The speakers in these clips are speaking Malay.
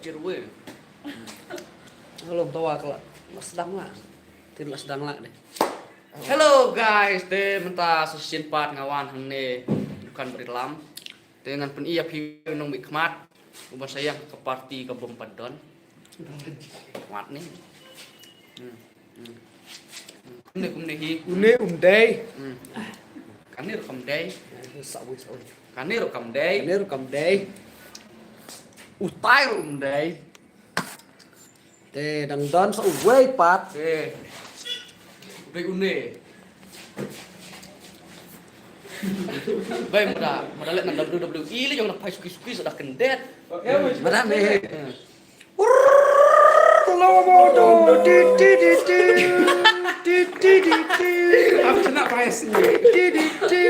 cerwe. Belum tahu kalau sedang lah. Tidak sedang lah deh. Hello guys, te menta sesin part ngawan hane bukan berilam. Dengan pen iya pi nong mikmat. Ubah sayang ke party ke bom padon. Kuat nih. Kumne hi. Une day. Kanir kam day. Sawi. Kanir kam day. Ini rekam day. Utai rum day. Teh dang don sauway pat. Về une. Vậy mà đã lại là WWE lấy trong là phải suki sudah kendet. Mana nih? Aku kena price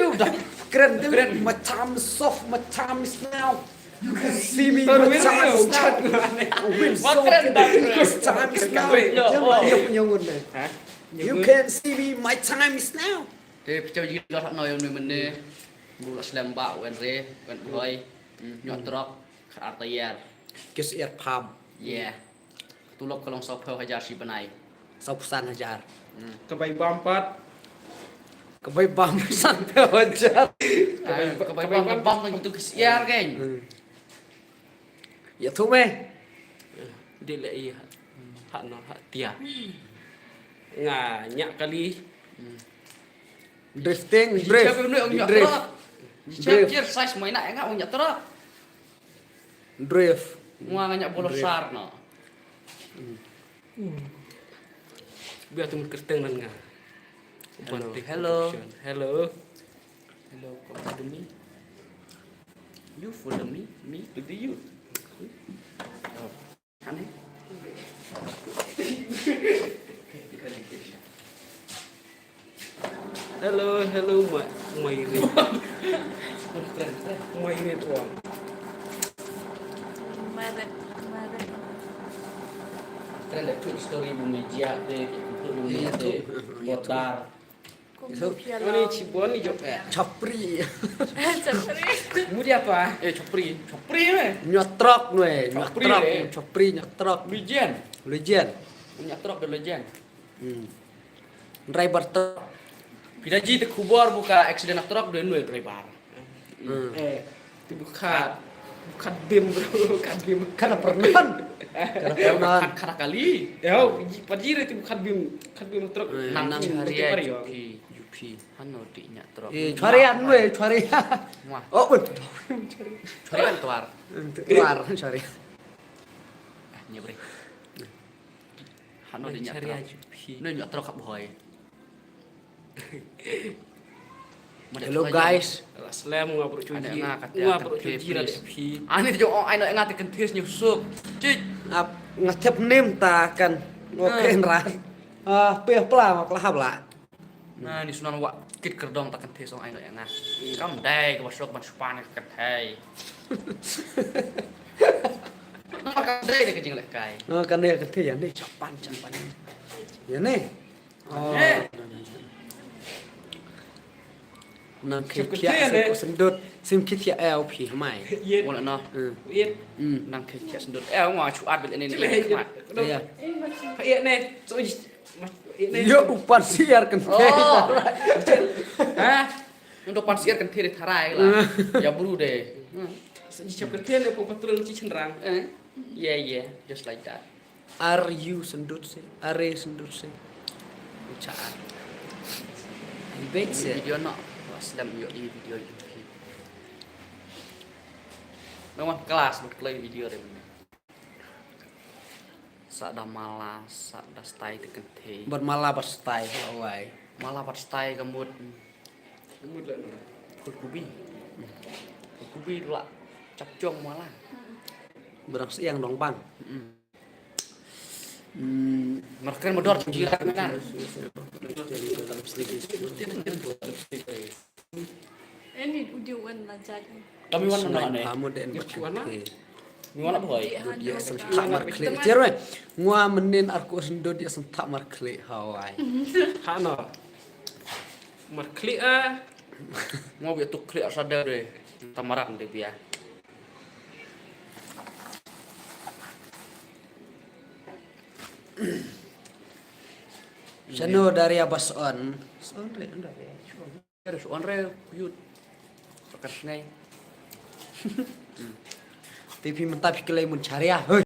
Udah keren macam soft macam now. You can see me macam now. You can see me my time is now. Thế cho gì đó nói ông mình nè. Bulu slam bạo quen re, quen boy. Nhọt drop atayar. Kiss ear palm. Yeah. Tulok kalau sop hajar si benai. 100 hajar. Kebaik bampat. Kebaik bam sampai hajar. Kebaik bom lagi tu kesiar kan. Ya thu mê. Dia lại hak no hak tia. Nyak kali. Drifting, Siapa yang ông nhọt drift, drop. Siapa kira size main nak enggak ông nhọt drop. drift. Mua nggak bolos sar no. Biar tu kerteng nan nga. Hello. Hello. Hello, come to me. You follow me to the you. Aneh. Hello, mày đi. Mày đi tuang. Keren deh tuh story bumi jia deh, bumi deh, modar. Ini cibon ni jok. Chopri. Kemudian apa? Chopri meh. Nyotrok nuai, Chopri nyotrok, deh. chopri nyotrok. Legend. Legend. Nyatrok the legend. Driver truk. Bila ji te kubur buka accident truk dan nuai driver. Itu bukan bim bro, bukan bim. Karena pernah. Karena kali. Ya, pajir itu bukan bim truk. Nang hari ya. ya. Yupi. Hano di nyatrok. Carian nuai, carian. Wah. Oh, Carian keluar. keluar cari. Nyebre. Hano di nyatrok. Nuai nyatrok kap boy. Hello guys. Slam ngapur cuci. Ada Ngapur cuci lah pi. Ani tu oh ai nak ngati kentis nyusuk. Cik. Ap ngatep nim ta kan. Ngoken ran. Pe pla ma pla habla. Nah, ni sunan wak kit kerdong tak kentis oh ai nak ngah. Kam dai ke masuk span ke kai. Maka dai ke jing lek kai. Kan dia kete ya ni capan. Ya ni. Oh. Nang kia aku sendut sim kit ya LP mai. Yết. Wala no. Yết. Nang ke sendut. Mau cuat bil ini ni. Iya. Yết này. So Yết này. Yo upan siar kan. Oh. Hah? Untuk pansiar kan tiri tarai lah. Ya buru deh. Siap kerja ni pun betul ci cenderang. Yeah, just like that. Are you sendut sih? Are sendut sih? Ucaan. Baik sih. Video nak. Sedang yuk di video ini. Memang kelas play video deh. Sada malas, sada stay tekan teh. Bermalah berstai awai. Malah pas stay kemud. Kemud lah. Kubi. Kubi lah. Capcong malah. Berang siang dong bang. Mereka modal jiran kan. Ini udah wan lancar. Kami wan mana nih? Kamu den berkuat. Ni wan apa boy? Dia sentak markle. Cerwe. Ngua menin aku sendut dia sentak markle hawai. Hano. Markli ah. Mau biar tuh klik sadar deh. Tamaran deh biar. Channel dari Abbas On. Ada soal re yut. Pakat ngay. Pipi mentah pikir mun cari ya.